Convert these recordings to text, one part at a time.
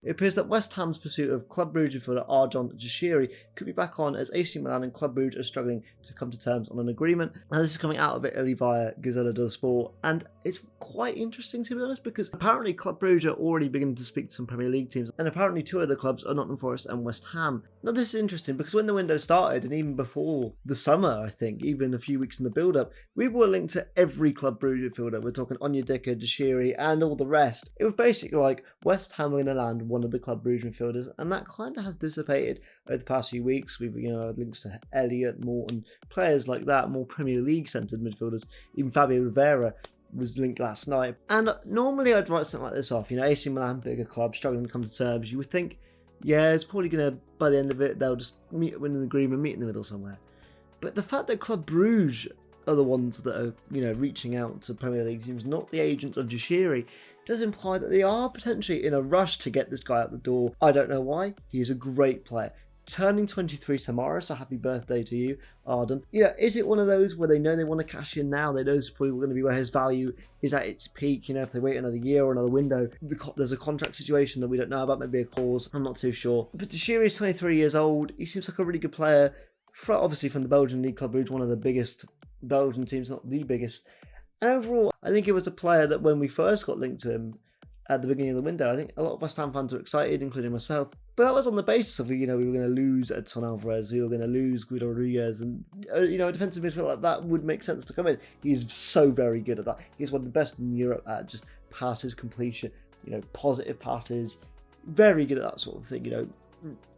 It appears that West Ham's pursuit of Club Brugge midfielder Ardon Jashari could be back on, as AC Milan and Club Brugge are struggling to come to terms on an agreement. Now, this is coming out of Italy via Gazzetta dello Sport, and it's quite interesting, to be honest, because apparently Club Brugge are already beginning to speak to some Premier League teams, and apparently two other clubs are Nottingham Forest and West Ham. Now, this is interesting because when the window started, and even before the summer, I think, even a few weeks in the build-up, we were linked to every Club Brugge midfielder. We're talking Onyedika, Jashiri, and all the rest. It was basically like West Ham were going to land one of the Club Brugge midfielders, and that kind of has dissipated over the past few weeks. We've had links to Elliott, Morton, players like that, more Premier League-centred midfielders. Even Fabio Rivera was linked last night. And normally I'd write something like this off. AC Milan, bigger club, struggling to come to terms. You would think, yeah, it's probably going to, by the end of it, they'll just meet in an agreement, meet in the middle somewhere. But the fact that Club Brugge are the ones that are, reaching out to Premier League teams, not the agents of Jashiri, does imply that they are potentially in a rush to get this guy out the door. I don't know why. He's a great player. Turning 23 tomorrow, so happy birthday to you, Ardon. Is it one of those where they know they want to cash in now? They know this is probably going to be where his value is at its peak. If they wait another year or another window, there's a contract situation that we don't know about, maybe a clause. I'm not too sure. But Jashiri is 23 years old. He seems like a really good player. Obviously from the Belgian League, Club Brugge, one of the biggest Belgian teams, not the biggest. And overall, I think it was a player that when we first got linked to him at the beginning of the window, I think a lot of West Ham fans were excited, including myself. But that was on the basis of, we were going to lose Edson Alvarez, we were going to lose Guido Rodriguez, and, a defensive midfielder like that would make sense to come in. He's so very good at that. He's one of the best in Europe at just passes completion, positive passes, very good at that sort of thing,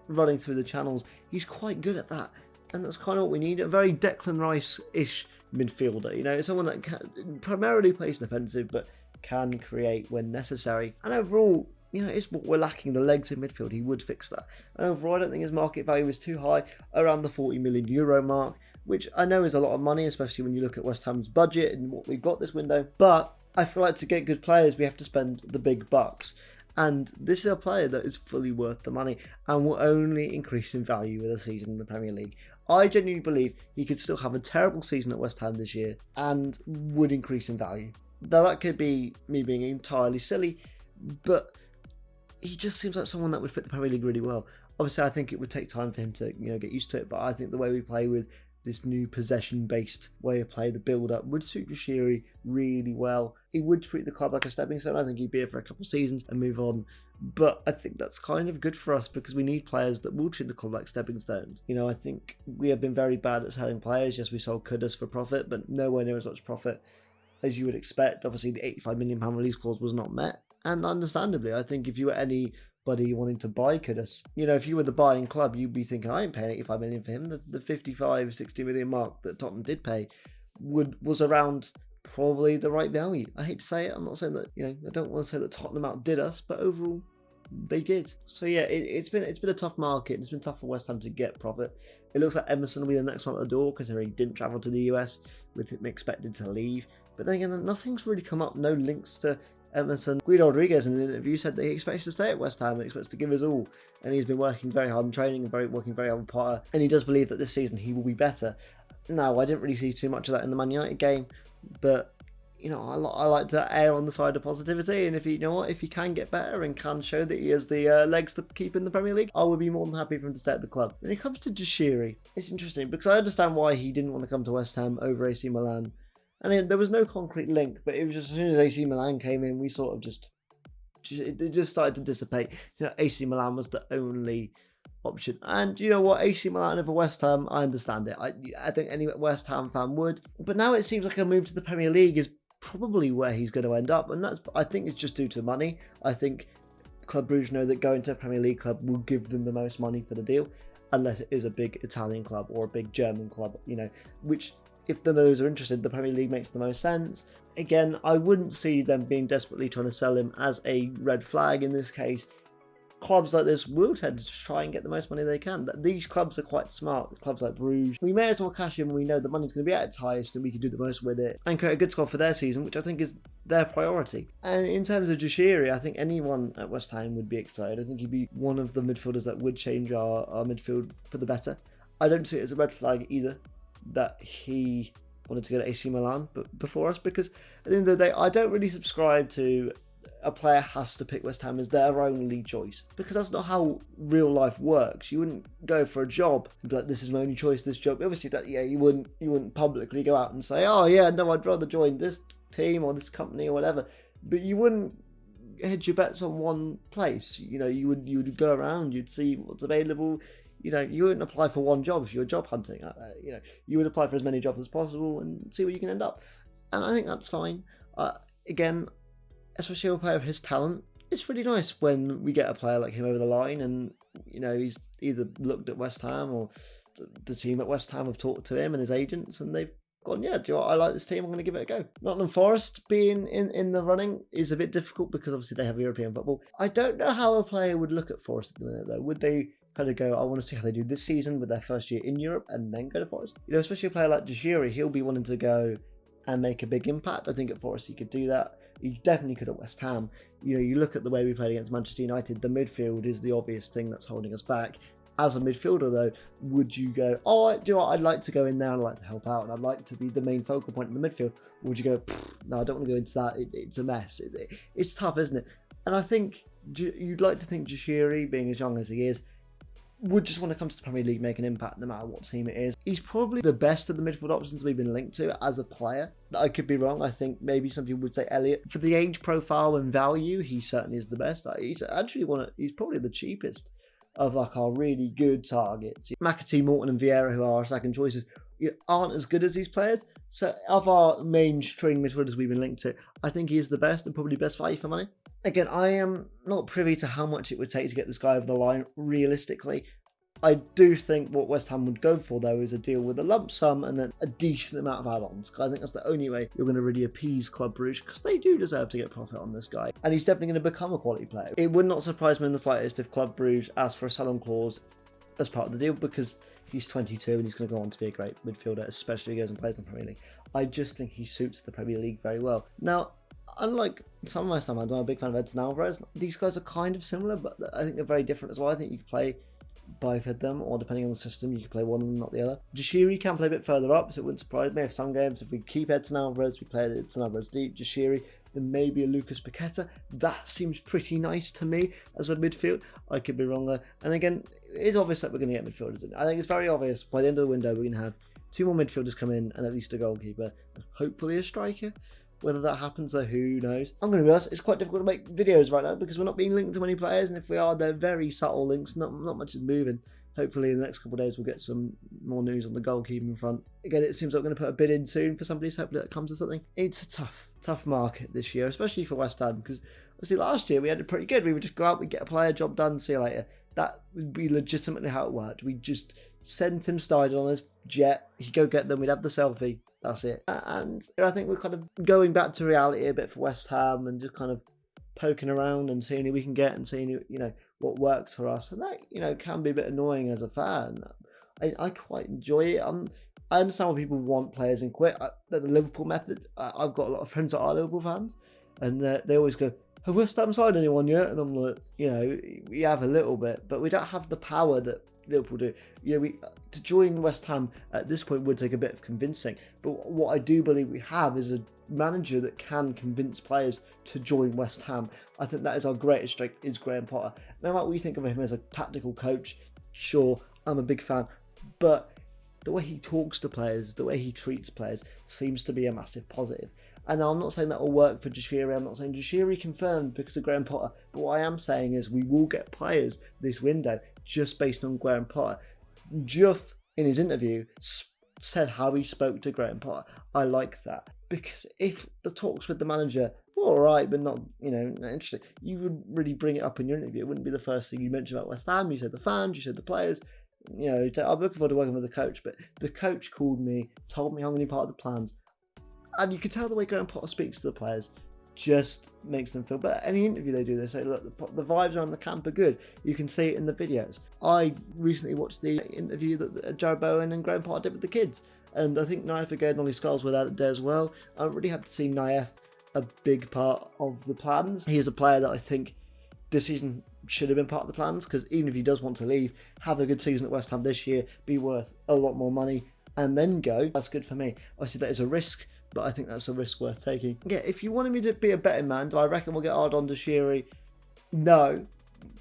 running through the channels. He's quite good at that. And that's kind of what we need, a very Declan Rice-ish midfielder, someone that primarily plays defensive, but can create when necessary. And overall, it's what we're lacking, the legs in midfield. He would fix that. And overall, I don't think his market value is too high, around the €40 million mark, which I know is a lot of money, especially when you look at West Ham's budget and what we've got this window. But I feel like to get good players, we have to spend the big bucks. And this is a player that is fully worth the money and will only increase in value with a season in the Premier League. I genuinely believe he could still have a terrible season at West Ham this year and would increase in value. Now, that could be me being entirely silly, but he just seems like someone that would fit the Premier League really well. Obviously, I think it would take time for him to get used to it, but I think the way we play with this new possession-based way of play, the build-up, would suit Jashiri really well. He would treat the club like a stepping stone. I think he'd be here for a couple of seasons and move on. But I think that's kind of good for us because we need players that will treat the club like stepping stones. I think we have been very bad at selling players. Yes, we sold Kudus for profit, but nowhere near as much profit as you would expect. Obviously, the £85 million release clause was not met. And understandably, I think if you were anybody wanting to buy Kudus, if you were the buying club, you'd be thinking, I ain't paying 85 million for him. The 55, 60 million mark that Tottenham did pay was around probably the right value. I hate to say it. I'm not saying that, I don't want to say that Tottenham outdid us, but overall, they did. So yeah, it's been a tough market. It's been tough for West Ham to get profit. It looks like Emerson will be the next one at the door, considering he didn't travel to the US, with him expected to leave. But then again, nothing's really come up. No links to Emerson. Guido Rodriguez in an interview said that he expects to stay at West Ham and expects to give his all, and he's been working very hard in training and working very hard with Potter, and he does believe that this season he will be better. Now, I didn't really see too much of that in the Man United game, but I like to err on the side of positivity, and if he can get better and can show that he has the legs to keep in the Premier League, I would be more than happy for him to stay at the club. When it comes to Jashiri, it's interesting because I understand why he didn't want to come to West Ham over AC Milan. And there was no concrete link, but it was just as soon as AC Milan came in, we sort of it just started to dissipate. AC Milan was the only option. And you know what? AC Milan over West Ham, I understand it. I think any West Ham fan would. But now it seems like a move to the Premier League is probably where he's going to end up. And I think it's just due to money. I think Club Brugge know that going to a Premier League club will give them the most money for the deal, unless it is a big Italian club or a big German club, which, if those are interested, the Premier League makes the most sense. Again, I wouldn't see them being desperately trying to sell him as a red flag in this case. Clubs like this will tend to just try and get the most money they can. These clubs are quite smart. Clubs like Bruges, we may as well cash in when we know the money's going to be at its highest and we can do the most with it and create a good squad for their season, which I think is their priority. And in terms of Jashiri, I think anyone at West Ham would be excited. I think he'd be one of the midfielders that would change our midfield for the better. I don't see it as a red flag either that he wanted to go to AC Milan but before us, because at the end of the day, I don't really subscribe to a player has to pick West Ham as their only choice, because that's not how real life works. You wouldn't go for a job and be like, this is my only choice, this job. Obviously, that you wouldn't publicly go out and say, oh yeah, no, I'd rather join this team or this company or whatever. But you wouldn't hedge your bets on one place. You would go around, you'd see what's available. You wouldn't apply for one job if you were job hunting. You would apply for as many jobs as possible and see where you can end up. And I think that's fine. Again, especially a player of his talent, it's really nice when we get a player like him over the line, and he's either looked at West Ham or the team at West Ham have talked to him and his agents, and they've gone, yeah, do you know what? I like this team, I'm going to give it a go. Nottingham Forest being in the running is a bit difficult because obviously they have European football. I don't know how a player would look at Forest at the minute though. Would they kind of go, I want to see how they do this season with their first year in Europe and then go to Forest? Especially a player like Jashari, he'll be wanting to go and make a big impact. I think at Forest he could do that. He definitely could at West Ham. You look at the way we played against Manchester United, the midfield is the obvious thing that's holding us back. As a midfielder though, would you go, oh, do you know what? I'd like to go in there and I'd like to help out and I'd like to be the main focal point in the midfield? Or would you go, no, I don't want to go into that, it's a mess. It's tough, isn't it? And I think you'd like to think Jashari, being as young as he is, would just want to come to the Premier League, make an impact no matter what team it is. He's probably the best of the midfield options we've been linked to as a player. I could be wrong. I think maybe some people would say Elliott. For the age profile and value, he certainly is the best. He's actually he's probably the cheapest of like our really good targets. McAtee, Morton and Vieira, who are our second choices, aren't as good as these players. So of our mainstream midfielders we've been linked to, I think he is the best and probably best value for money. Again, I am not privy to how much it would take to get this guy over the line realistically. I do think what West Ham would go for, though, is a deal with a lump sum and then a decent amount of add-ons. Because I think that's the only way you're going to really appease Club Brugge, because they do deserve to get profit on this guy. And he's definitely going to become a quality player. It would not surprise me in the slightest if Club Brugge asked for a sell-on clause as part of the deal, because he's 22 and he's going to go on to be a great midfielder, especially if he goes and plays in the Premier League. I just think he suits the Premier League very well. Now, unlike some of my Ham fans, I'm a big fan of Edson Alvarez. These guys are kind of similar, but I think they're very different as well. I think you can play both of them, or depending on the system, you can play one of them, not the other. Jashari can play a bit further up, so it wouldn't surprise me if some games, if we keep Edson Alvarez, we play Edson Alvarez deep, Jashari, then maybe a Lucas Paqueta. That seems pretty nice to me as a midfield. I could be wrong there. And again, it's obvious that we're going to get midfielders in. I think it's very obvious by the end of the window we're going to have 2 more midfielders come in and at least a goalkeeper and hopefully a striker. Whether that happens though, who knows? I'm going to be honest, it's quite difficult to make videos right now because we're not being linked to many players, and if we are, they're very subtle links, not much is moving. Hopefully in the next couple of days we'll get some more news on the goalkeeping front. Again, it seems like we're going to put a bid in soon for somebody, so hopefully that comes to something. It's a tough market this year, especially for West Ham, because obviously last year we had it pretty good. We would just go out, we'd get a player, job done, see you later. That would be legitimately how it worked. We just sent him started on his jet, he'd go get them, we'd have the selfie. That's it. And I think we're kind of going back to reality a bit for West Ham and just kind of poking around and seeing who we can get and seeing who, what works for us. And that, can be a bit annoying as a fan. I quite enjoy it. I understand why people want players and quit. The Liverpool method, I've got a lot of friends that are Liverpool fans, and they always go, have West Ham signed anyone yet? And I'm like, we have a little bit, but we don't have the power that Liverpool do. To join West Ham at this point would take a bit of convincing, but what I do believe we have is a manager that can convince players to join West Ham. I think that is our greatest strength, is Graham Potter. No matter what you think of him as a tactical coach, sure, I'm a big fan, but the way he talks to players, the way he treats players seems to be a massive positive. And now I'm not saying that will work for Jashari, I'm not saying Jashari confirmed because of Graham Potter, but what I am saying is we will get players this window just based on Graham Potter. Juff, in his interview, said how he spoke to Graham Potter. I like that, because if the talks with the manager were alright but not not interesting, you would really bring it up in your interview. It wouldn't be the first thing you mentioned about West Ham. You said the fans, you said the players. I'm looking forward to working with the coach, but the coach called me, told me how many part of the plans, and you can tell the way Graham Potter speaks to the players just makes them feel better. Any interview they do, they say, look, the vibes around the camp are good. You can see it in the videos. I recently watched the interview that Jared Bowen and Graham Potter did with the kids, and I think Naif again and Ollie Skulls were there as well. I'm really happy to see Naif a big part of the plans. He is a player that I think this season should have been part of the plans, because even if he does want to leave, have a good season at West Ham this year, be worth a lot more money, and then go, that's good for me. Obviously that is a risk, but I think that's a risk worth taking. Yeah, if you wanted me to be a betting man, do I reckon we'll get Ardon Jashari? No.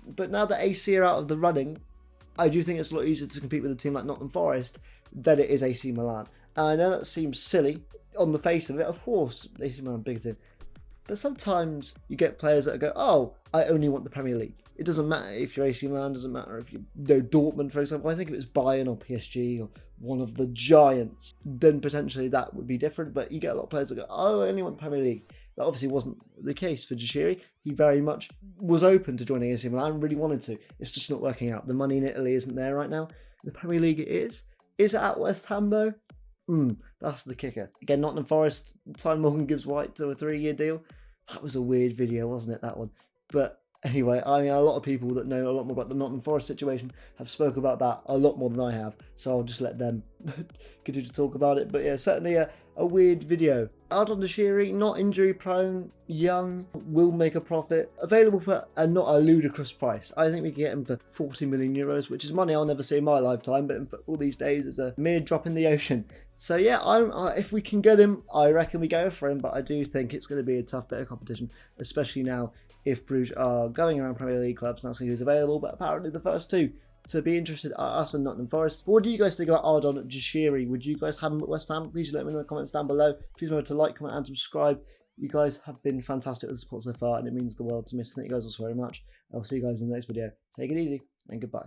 But now that AC are out of the running, I do think it's a lot easier to compete with a team like Nottingham Forest than it is AC Milan. And I know that seems silly on the face of it. Of course, AC Milan big team. But sometimes you get players that go, oh, I only want the Premier League. It doesn't matter if you're AC Milan, doesn't matter if you're Dortmund, for example. I think if it's Bayern or PSG or one of the giants, then potentially that would be different. But you get a lot of players that go, oh, I only want the Premier League. That obviously wasn't the case for Jashari. He very much was open to joining AC Milan, really wanted to. It's just not working out. The money in Italy isn't there right now. The Premier League it is. Is it at West Ham though? That's the kicker. Again, Nottingham Forest signed Morgan Gibbs-White to a 3-year deal. That was a weird video, wasn't it, that one? But anyway, I mean, a lot of people that know a lot more about the Nottingham Forest situation have spoke about that a lot more than I have, so I'll just let them continue to talk about it. But yeah, certainly a weird video. Ardon Jashari, not injury prone, young, will make a profit, available for not a ludicrous price. I think we can get him for 40 million euros, which is money I'll never see in my lifetime, but in football these days it's a mere drop in the ocean. So yeah, if we can get him, I reckon we go for him, but I do think it's going to be a tough bit of competition, especially now if Bruges are going around Premier League clubs and asking who's available, but apparently the first two to be interested are us and Nottingham Forest. What do you guys think about Ardon Jashari? Would you guys have him at West Ham? Please let me know in the comments down below. Please remember to like, comment and subscribe. You guys have been fantastic with the support so far and it means the world to me. So thank you guys all so very much. I'll see you guys in the next video. Take it easy and goodbye.